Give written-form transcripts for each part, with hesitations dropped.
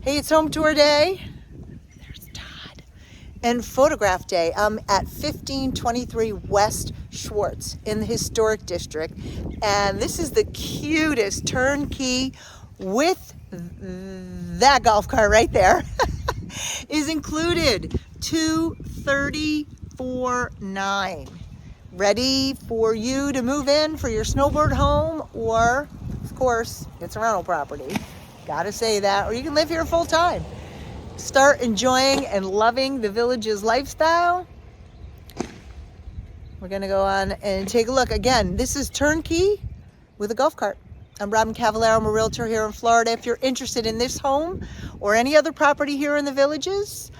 Hey, it's home tour day. There's Todd. And photograph day. I'm at 1523 West Schwartz in the historic district. And this is the cutest turnkey with that golf cart right there is included. $234,900. Ready for you to move in for your snowboard home, or of course it's a rental property. Gotta say that, or you can live here full time. Start enjoying and loving the village's lifestyle. We're gonna go on and take a look. Again, this is Turnkey with a golf cart. I'm Robyn Cavallaro. I'm a realtor here in Florida. If you're interested in this home or any other property here in the villages,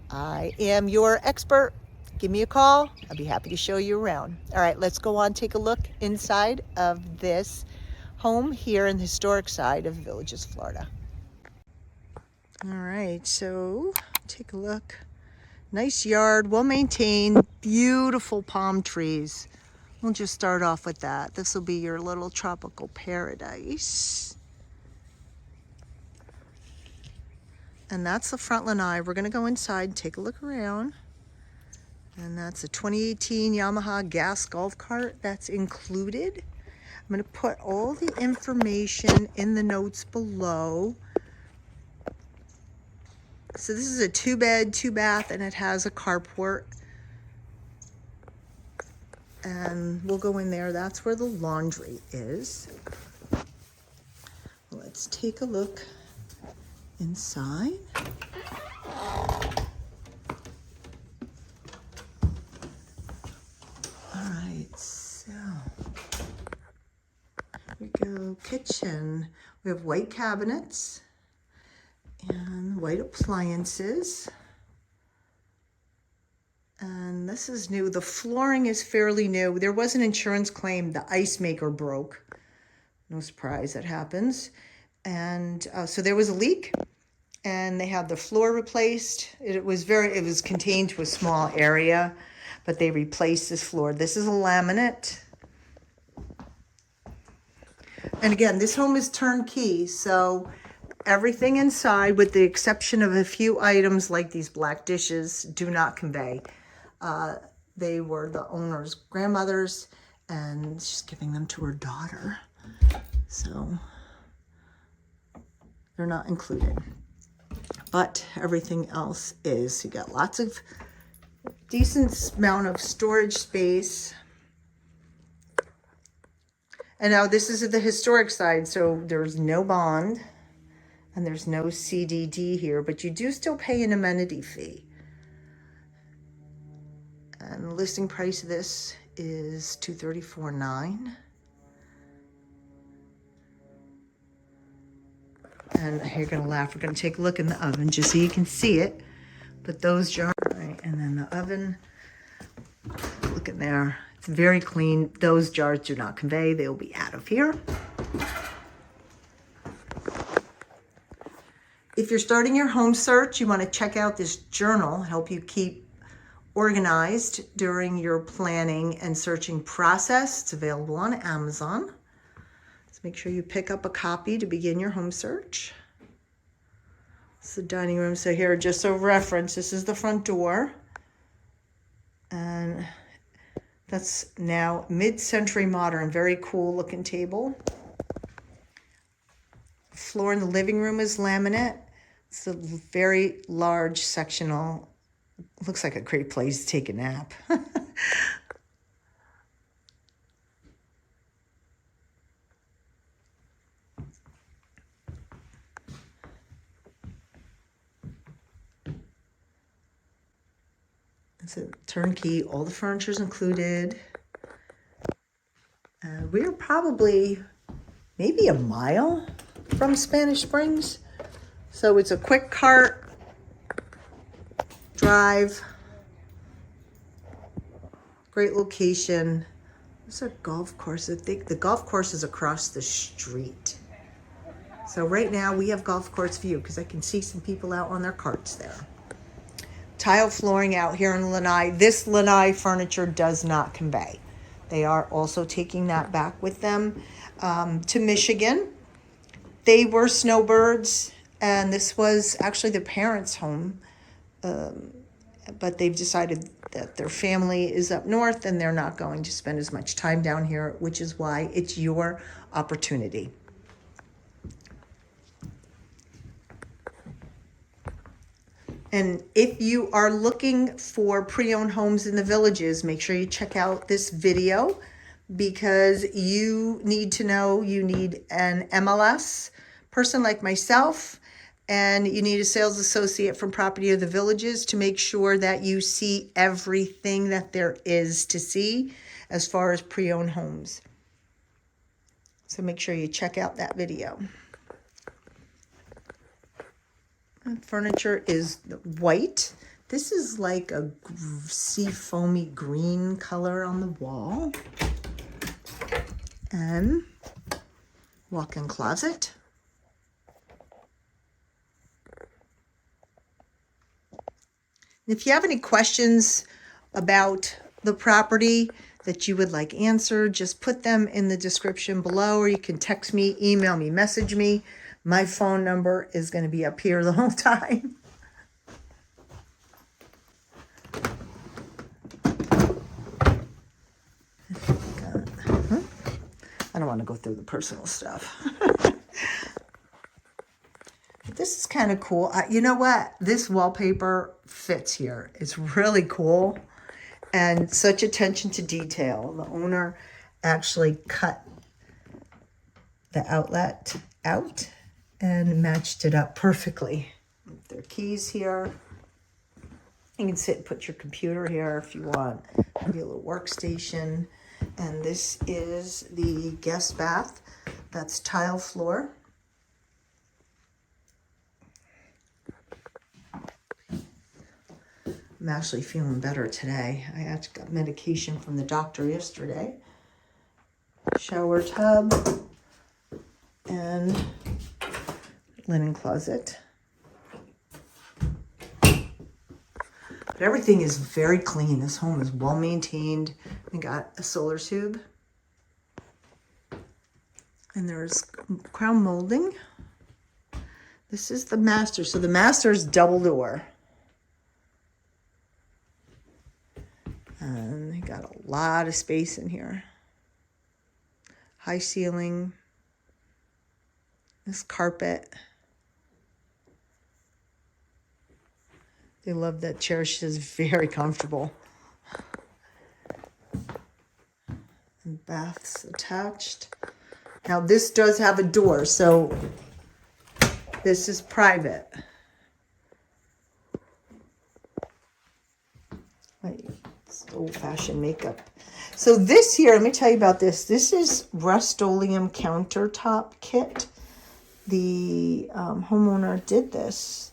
I am your expert. Give me a call. I'll be happy to show you around. All right, let's go on, take a look inside of this home here in the historic side of Villages, Florida. All right, so take a look. Nice yard, well maintained, beautiful palm trees. We'll just start off with that. This will be your little tropical paradise. And that's the front lanai. We're gonna go inside and take a look around. And that's a 2018 Yamaha Gas Golf Cart. That's included. I'm going to put all the information in the notes below. So this is a 2-bed, 2-bath, and it has a carport. And we'll go in there. That's where the laundry is. Let's take a look inside. So, here we go, kitchen. We have white cabinets and white appliances. And this is new. The flooring is fairly new. There was an insurance claim. The ice maker broke. No surprise, that happens. And so there was a leak and they had the floor replaced. It was contained to a small area, but they replaced this floor. This is a laminate. And again, this home is turnkey, so everything inside, with the exception of a few items like these black dishes, do not convey. They were the owner's grandmother's, and she's giving them to her daughter. So they're not included. But everything else is. You got lots of decent amount of storage space. And now this is the historic side, so there's no bond and there's no CDD here, but you do still pay an amenity fee. And the listing price of this is $234,900. And you're gonna laugh, we're gonna take a look in the oven just so you can see it. Put those jars, right, and then the oven, look in there. It's very clean. Those jars do not convey. They will be out of here. If you're starting your home search, you want to check out this journal, help you keep organized during your planning and searching process. It's available on Amazon. So make sure you pick up a copy to begin your home search. It's the dining room. So here, just so reference, this is the front door. And that's now mid-century modern, very cool looking table. Floor in the living room is laminate. It's a very large sectional. Looks like a great place to take a nap. It's a turnkey, all the furniture is included. We're probably maybe a mile from Spanish Springs. So it's a quick cart drive. Great location. There's a golf course. I think the golf course is across the street. So right now we have golf course view because I can see some people out on their carts there. Tile flooring out here in Lanai. This Lanai furniture does not convey. They are also taking that back with them to Michigan. They were snowbirds. And this was actually the parents' home, but they've decided that their family is up north and they're not going to spend as much time down here, which is why it's your opportunity. And if you are looking for pre-owned homes in the villages, make sure you check out this video, because you need to know you need an MLS person like myself, and you need a sales associate from Property of the Villages to make sure that you see everything that there is to see as far as pre-owned homes. So make sure you check out that video. And furniture is white. This is like a sea foamy green color on the wall. And walk-in closet. If you have any questions about the property that you would like answered, just put them in the description below, or you can text me, email me, message me. My phone number is going to be up here the whole time. I don't want to go through the personal stuff. This is kind of cool. You know what? This wallpaper fits here. It's really cool. And such attention to detail. The owner actually cut the outlet out and matched it up perfectly. There are keys here. You can sit and put your computer here if you want. Maybe a little workstation. And this is the guest bath. That's tile floor. I'm actually feeling better today. I actually got medication from the doctor yesterday. Shower tub and linen closet. But everything is very clean. This home is well maintained. We got a solar tube. And there's crown molding. This is the master. So the master is double door. And they got a lot of space in here. High ceiling. This carpet. They love that chair. She's very comfortable. And baths attached. Now this does have a door, so this is private. Wait, it's old-fashioned makeup. So this here, let me tell you about this. This is Rust-Oleum countertop kit. The homeowner did this,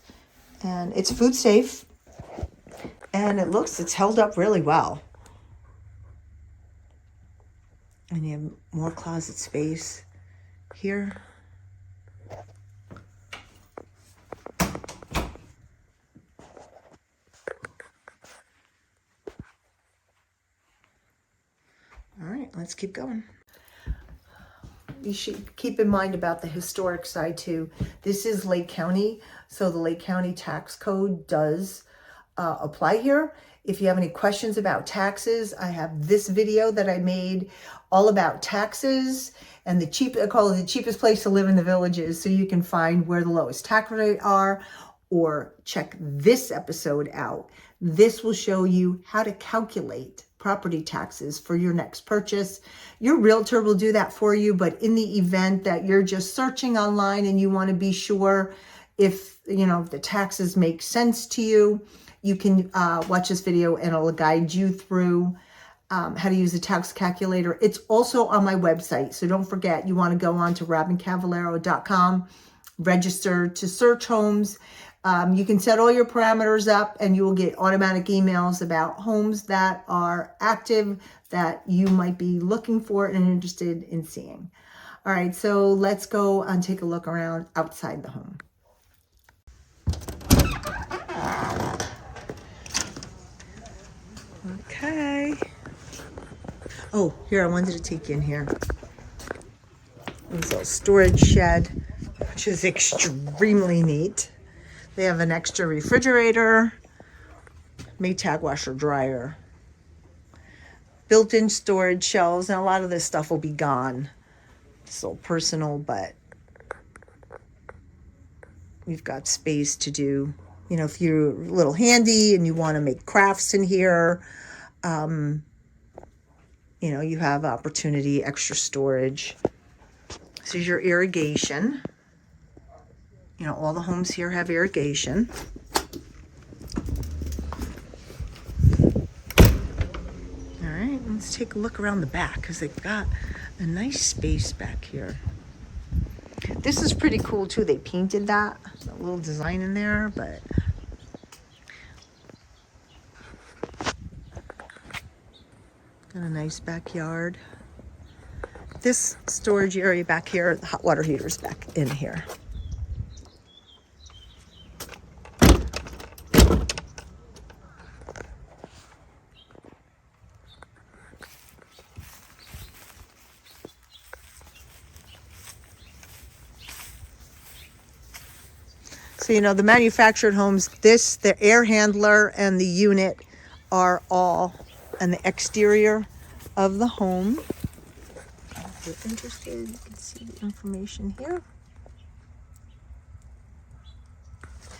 and it's food safe, and it's held up really well. And you have more closet space here. All right, let's keep going. You should keep in mind about the historic side too. This is Lake County, so the Lake County tax code does apply here. If you have any questions about taxes, I have this video that I made all about taxes and I call it the cheapest place to live in the villages, so you can find where the lowest tax rate are, or check this episode out. This will show you how to calculate property taxes for your next purchase. Your realtor will do that for you, but in the event that you're just searching online and you want to be sure if the taxes make sense to you, you can watch this video and it'll guide you through how to use a tax calculator. It's also on my website, so don't forget, you want to go on to RobynCavallaro.com, register to search homes. You can set all your parameters up and you will get automatic emails about homes that are active that you might be looking for and interested in seeing. All right, so let's go and take a look around outside the home. Okay. Oh, here, I wanted to take you in here. There's a little storage shed. which is extremely neat. They have an extra refrigerator, Maytag washer dryer, built-in storage shelves, and a lot of this stuff will be gone. It's all personal, but you've got space to do, you know, if you're a little handy and you want to make crafts in here, you know, you have opportunity, extra storage. This is your irrigation. You know, all the homes here have irrigation. All right, let's take a look around the back because they've got a nice space back here. This is pretty cool too. They painted that. A little design in there, but got a nice backyard. This storage area back here, the hot water heater's back in here. So, you know, the manufactured homes, the air handler and the unit are all on the exterior of the home. If you're interested, you can see the information here.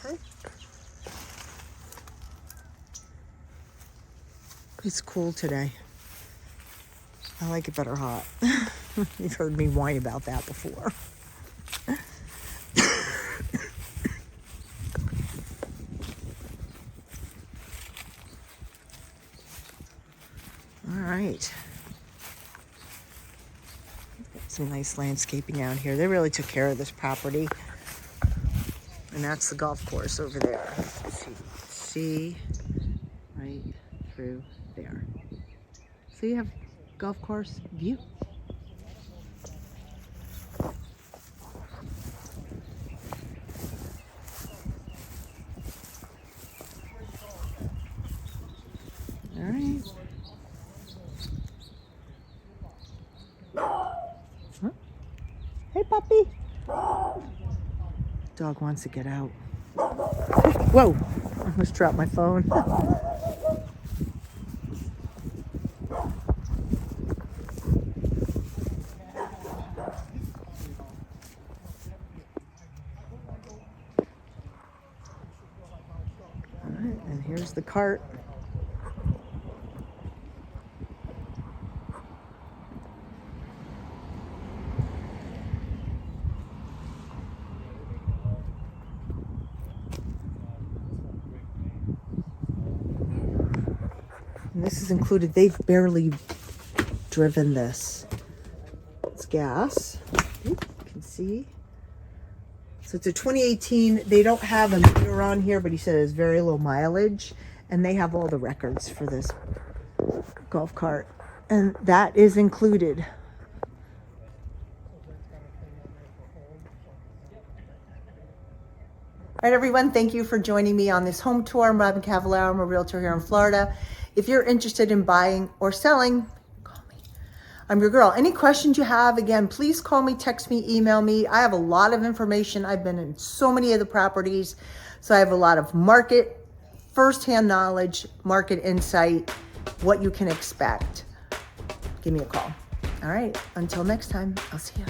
Okay. It's cool today. I like it better hot. You've heard me whine about that before. All right. Some nice landscaping out here. They really took care of this property. And that's the golf course over there. Let's see right through there. So you have golf course view. All right. Huh? Hey, puppy. Dog wants to get out. Whoa! I almost dropped my phone. Alright, and here's the cart. And this is included. They've barely driven this. It's gas. You can see. So it's a 2018. They don't have a meter on here, but he said it's very low mileage. And they have all the records for this golf cart. And that is included. All right, everyone, thank you for joining me on this home tour. I'm Robyn Cavallaro. I'm a realtor here in Florida. If you're interested in buying or selling, call me. I'm your girl. Any questions you have, again, please call me, text me, email me. I have a lot of information. I've been in so many of the properties, so I have a lot of market, firsthand knowledge, market insight, what you can expect. Give me a call. All right, until next time, I'll see you.